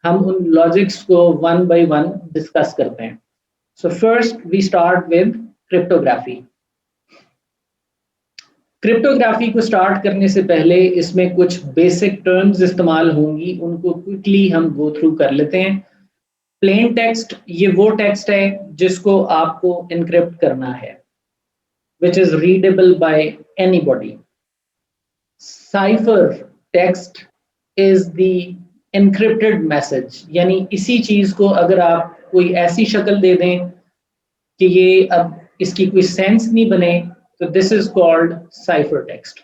हम उन लॉजिक्स को वन बाय वन डिस्कस करते हैं। So first we start with cryptography. Cryptography को स्टार्ट करने से पहले इसमें कुछ बेसिक टर्म्स इस्तेमाल होंगी, उनको क्विकली हम गो थ्रू कर लेते हैं। प्लेन टेक्स्ट, ये वो टेक्स्ट है जिसको आपको एनक्रिप्ट करना है, which is readable by anybody. Cipher text is the encrypted message, यानी इसी चीज को अगर आप कोई ऐसी शक्ल दे दें कि ये अब इसकी कोई सेंस नहीं बने, तो this is called cipher text.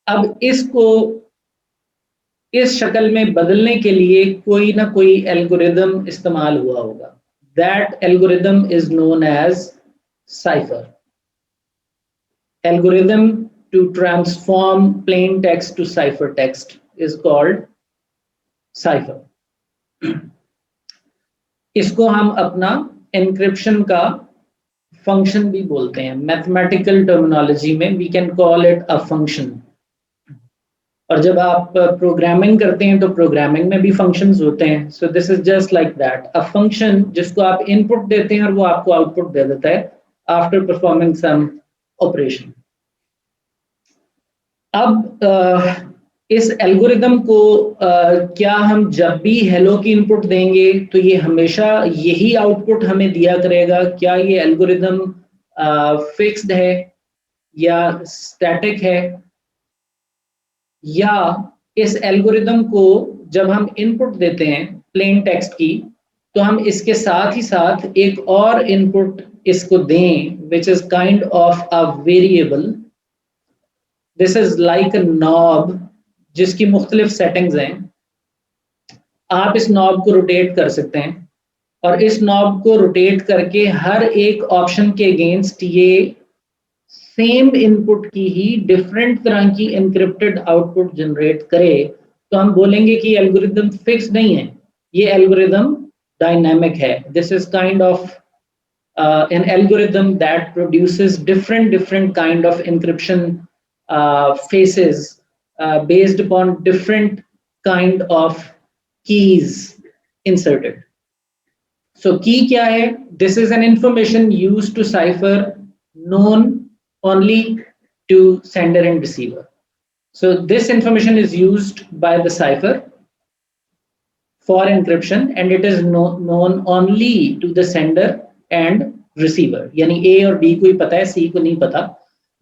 अब इसको इस शक्ल में बदलने के लिए कोई ना कोई एल्गोरिदम इस्तेमाल हुआ होगा। That algorithm is known as cipher. Algorithm to transform plain text to cipher text is called cipher. इसको हम अपना encryption का function भी बोलते हैं। Mathematical terminology में we can call it a function. और जब आप प्रोग्रामिंग करते हैं तो प्रोग्रामिंग में भी फंक्शंस होते हैं। So this is just like that, a function जिसको आप इनपुट देते हैं और वो आपको आउटपुट दे देता है आफ्टर परफॉर्मिंग सम ऑपरेशन। अब इस एल्गोरिदम को क्या हम जब भी हेलो की इनपुट देंगे तो ये हमेशा यही आउटपुट हमें दिया करेगा? क्या ये एल्गोरिदम फिक्स्ड है या स्टैटिक है? या इस एल्गोरिदम को जब हम इनपुट देते हैं प्लेन टेक्स्ट की, तो हम इसके साथ ही साथ एक और इनपुट इसको दें which is kind of a variable. This is like a knob जिसकी मुख्तलिफ सेटिंग्स हैं। आप इस नॉब को रोटेट कर सकते हैं और इस नॉब को रोटेट करके हर एक ऑप्शन के अगेंस्ट ये सेम इनपुट की ही डिफरेंट तरह की एनक्रिप्टेड आउटपुट जनरेट करे, तो हम बोलेंगे कि एल्गोरिदम फिक्स नहीं है, ये एल्गोरिदम डायनामिक है। This is kind of an algorithm that produces different kind of encryption phases based upon different kind of keys inserted. So key क्या है? This is an information used to cipher known only to sender and receiver. So this information is used by the cipher for encryption and it is known only to the sender and receiver. यानी A और B को ही पता है, C को नहीं पता।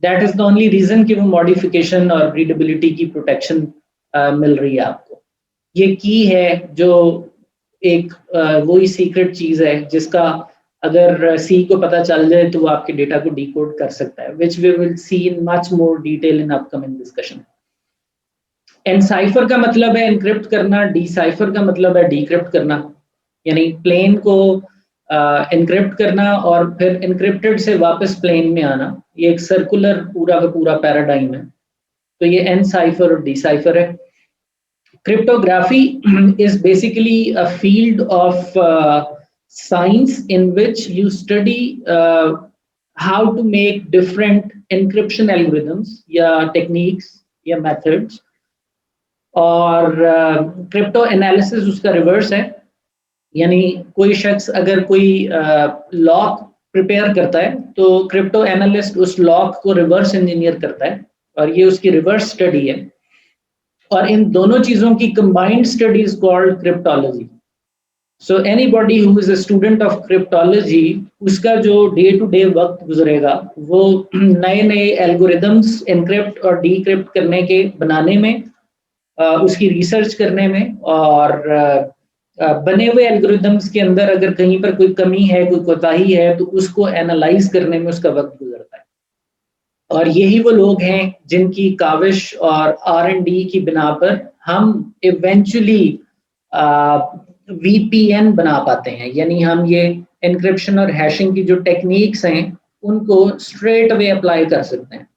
That is the only reason कि वो modification और readability की protection मिल रही है आपको। ये की है जो एक वही सीक्रेट चीज है जिसका अगर C को पता चल जाए तो वो आपके डेटा को डिकोड कर सकता है, which we will see in much more detail in upcoming discussion. एनसाइफर का मतलब है एनक्रिप्ट करना, डीसाइफर का मतलब है डीक्रिप्ट करना, यानी प्लेन को एनक्रिप्ट करना और फिर एनक्रिप्टेड से वापस प्लेन में आना। ये एक सर्कुलर पूरा का पूरा पैराडाइम है। तो ये एनसाइफर और डीसाइफर है। Cryptography is basically a field of science in which you study how to make different encryption algorithms या techniques या methods, और क्रिप्टो एनालिसिस उसका रिवर्स है। यानी कोई शख्स अगर कोई लॉक प्रिपेयर करता है तो क्रिप्टो एनालिस्ट उस लॉक को रिवर्स इंजीनियर करता है और ये उसकी रिवर्स स्टडी है। और इन दोनों चीजों की combined study is called cryptology. So anybody who is a student of cryptology, उसका जो डे टू डे वक्त गुजरेगा वो नए नए एल्गोरिदम्स एनक्रिप्ट और डीक्रिप्ट करने के बनाने में, उसकी रिसर्च करने में, और बने हुए एल्गोरिदम्स के अंदर अगर कहीं पर कोई कमी है, कोई कोताही है, तो उसको एनालाइज करने में उसका वक्त गुजरता है। और यही वो लोग हैं जिनकी काविश और R&D की बिना पर हम इवेंचुअली VPN बना पाते हैं। यानी हम ये एनक्रिप्शन और हैशिंग की जो टेक्निक्स हैं उनको स्ट्रेट अवे अप्लाई कर सकते हैं।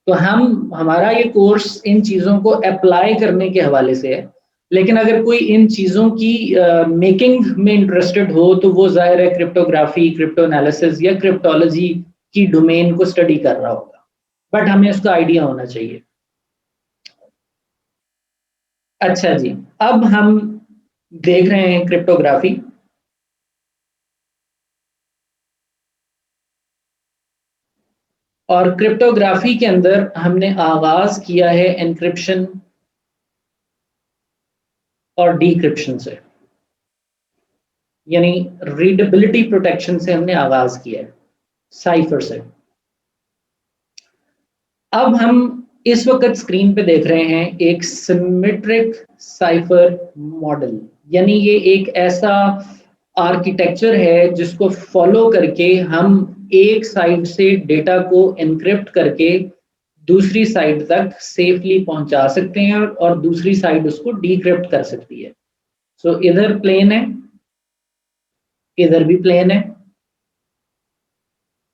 तो हमारा ये कोर्स इन चीज़ों को अप्लाई करने के हवाले से है। लेकिन अगर कोई इन चीज़ों की मेकिंग में इंटरेस्टेड हो तो वो जाहिर है क्रिप्टोग्राफी, क्रिप्टो एनालिसिस या क्रिप्टोलॉजी की डोमेन को स्टडी कर रहा होगा, बट हमें उसका आइडिया होना चाहिए। अच्छा जी, अब हम देख रहे हैं क्रिप्टोग्राफी। और क्रिप्टोग्राफी के अंदर हमने आगाज किया है एनक्रिप्शन और डीक्रिप्शन से, यानी रीडेबिलिटी प्रोटेक्शन से हमने आगाज किया है, साइफर से। अब हम इस वक्त स्क्रीन पे देख रहे हैं एक सिमेट्रिक साइफर मॉडल, यानी ये एक ऐसा आर्किटेक्चर है जिसको फॉलो करके हम एक साइड से डेटा को एनक्रिप्ट करके दूसरी साइड तक सेफली पहुंचा सकते हैं और दूसरी साइड उसको डीक्रिप्ट कर सकती है। सो इधर प्लेन है, इधर भी प्लेन है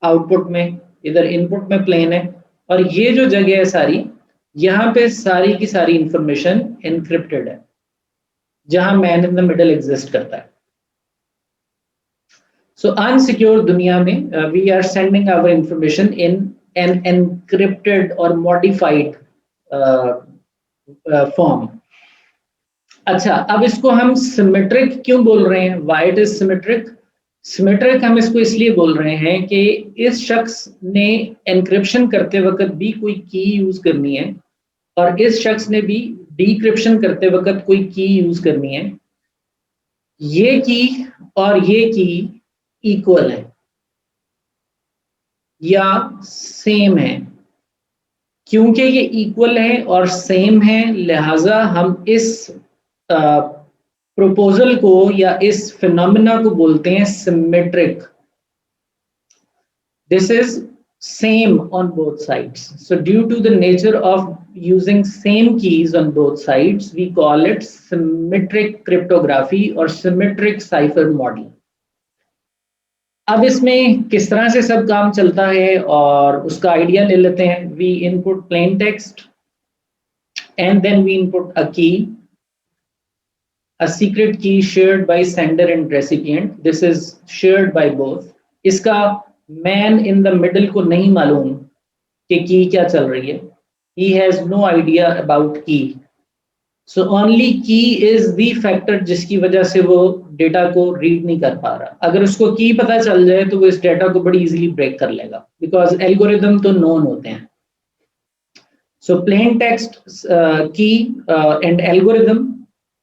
आउटपुट में, इधर इनपुट में प्लेन है, और ये जो जगह है सारी, यहाँ पे सारी की सारी इंफॉर्मेशन एनक्रिप्टेड है, जहां man in the middle exist करता है। सो अनसिक्योर दुनिया में we are sending our information in an encrypted और मॉडिफाइड फॉर्म। अच्छा, अब इसको हम सिमेट्रिक क्यों बोल रहे हैं? Why it is symmetric? Symmetric हम इसको इसलिए बोल रहे हैं कि इस शख्स ने एनक्रिप्शन करते वक्त भी कोई की यूज करनी है और इस शख्स ने भी डिक्रिप्शन करते वक्त कोई की यूज करनी है। ये की और ये की इक्वल है या सेम है। क्योंकि ये इक्वल है और सेम है, लिहाजा हम इस प्रोपोजल को या इस फिनोमेना को बोलते हैं symmetric. This is same on both sides. So due to the nature of using same keys on both sides, we call it symmetric cryptography or symmetric cipher model. अब इसमें किस तरह से सब काम चलता है और उसका आइडिया ले लेते हैं। We input plain text and then we input a key, a secret key shared by sender and recipient. This is shared by both. इसका मैन इन द मिडल को नहीं मालूम कि की क्या चल रही है। He has no idea about key. So only key is the factor जिसकी वजह से वो डेटा को रीड नहीं कर पा रहा। अगर उसको की पता चल जाए तो वो इस डेटा को बड़ी इजीली ब्रेक कर लेगा, बिकॉज एल्गोरिदम तो नोन होते हैं। सो प्लेन टेक्स्ट, की एंड एल्गोरिदम।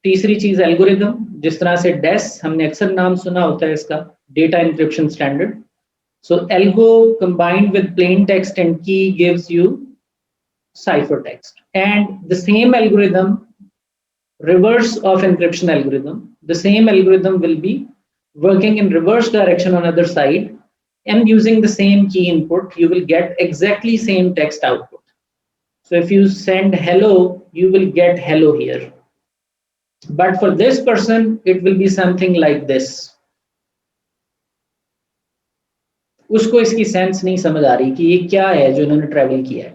तीसरी चीज एल्गोरिदम, जिस तरह से डेस हमने अक्सर नाम सुना होता है इसका, data encryption standard. So algo combined with plain text and key gives you ciphertext. And the same algorithm, reverse of encryption algorithm, the same algorithm will be working in reverse direction on other side, and using the same key input, you will get exactly same text output. So if you send hello, you will get hello here. But for this person, it will be something like this. उसको इसकी sense नहीं समझ आ रही कि ये क्या है जो इन्होंने ट्रेवल किया है,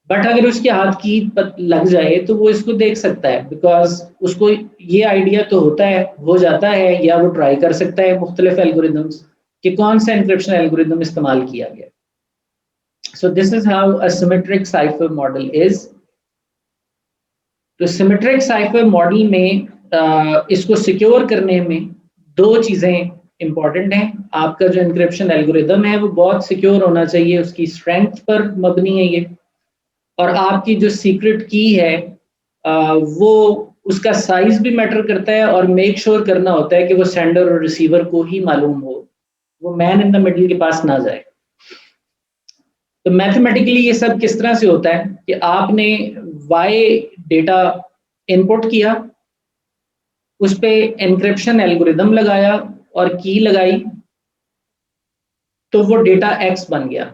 बट अगर उसके हाथ की लग जाए तो वो इसको देख सकता है, बिकॉज उसको ये आइडिया तो होता है, हो जाता है, या वो ट्राई कर सकता है मुख्तलिफ एल्गोरिदम्स कि कौन सा एन्क्रिप्शन एल्गोरिदम इस्तेमाल किया गया। So this is how a symmetric cipher model is. तो सिमेट्रिक साइफर मॉडल में इसको सिक्योर करने में दो चीजें इंपॉर्टेंट है। आपका जो एन्क्रिप्शन एल्गोरिदम है वो बहुत सिक्योर होना चाहिए, उसकी स्ट्रेंथ पर मबनी है ये। और आपकी जो सीक्रेट की है वो उसका साइज भी मैटर करता है, और मेक श्योर करना होता है कि वो सेंडर और रिसीवर को ही मालूम हो, वो मैन इन द मिडिल के पास ना जाए। तो मैथमेटिकली ये सब किस तरह से होता है कि आपने वाई डेटा इनपुट किया, उस पे एन्क्रिप्शन एल्गोरिदम लगाया और की लगाई, तो वो डेटा एक्स बन गया।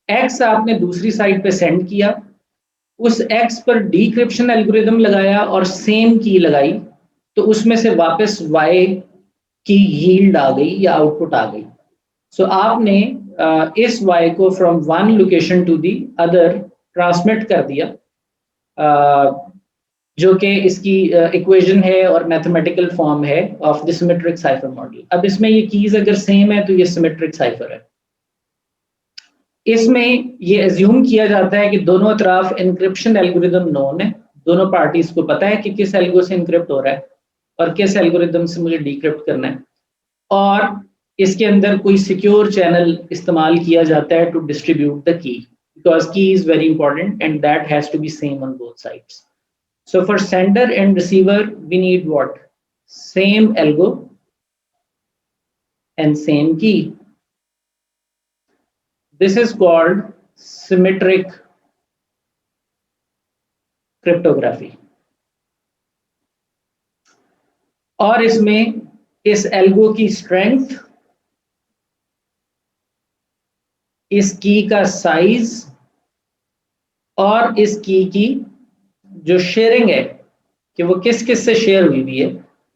एक्स आपने दूसरी साइड पे सेंड किया, उस एक्स पर डिक्रिप्शन एल्गोरिदम लगाया और सेम की लगाई, तो उसमें से वापस वाई की यील्ड आ गई या आउटपुट आ गई। सो आपने इस वाई को from one location to the other transmit कर दिया, जो कि इसकी इक्वेशन है और मैथमेटिकल फॉर्म है of the symmetric cipher model. अब इसमें ये कीज अगर सेम है तो ये सिमेट्रिक साइफर है। इसमें ये एज्यूम किया जाता है कि दोनों तरफ एन्क्रिप्शन एल्गोरिदम नोन है, दोनों पार्टीज को पता है कि किस एल्गो से इनक्रिप्ट हो रहा है और किस एल्गोरिदम से मुझे डिक्रिप्ट करना है, और इसके अंदर कोई सिक्योर चैनल इस्तेमाल किया जाता है to distribute the key, because key is very important and that has to be same on both sides. So for sender and receiver, we need what? Same algo and same key. This is called symmetric cryptography. और इसमें इस algo की strength, इस की का size और इस की जो शेयरिंग है कि वो किस किस से शेयर हुई है,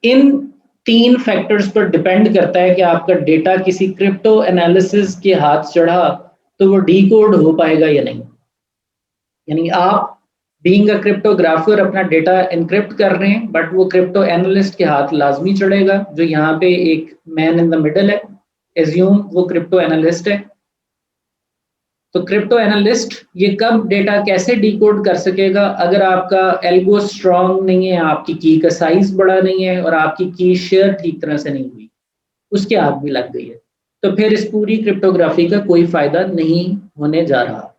इन 3 फैक्टर्स पर डिपेंड करता है कि आपका डेटा किसी क्रिप्टो एनालिसिस के हाथ चढ़ा तो वो डीकोड हो पाएगा या नहीं. यानी आप बीइंग अ क्रिप्टोग्राफर अपना डेटा एनक्रिप्ट कर रहे हैं, बट वो क्रिप्टो एनालिस्ट के हाथ लाजमी चढ़ेगा, जो यहाँ पे एक मैन इन द मिडल है. एज्यूम वो क्रिप्टो एनालिस्ट है, तो क्रिप्टो एनालिस्ट ये कब डेटा कैसे डिकोड कर सकेगा? अगर आपका एल्गो स्ट्रांग नहीं है, आपकी की का साइज बड़ा नहीं है और आपकी की शेयर ठीक तरह से नहीं हुई, उसके आग भी लग गई है, तो फिर इस पूरी क्रिप्टोग्राफी का कोई फायदा नहीं होने जा रहा.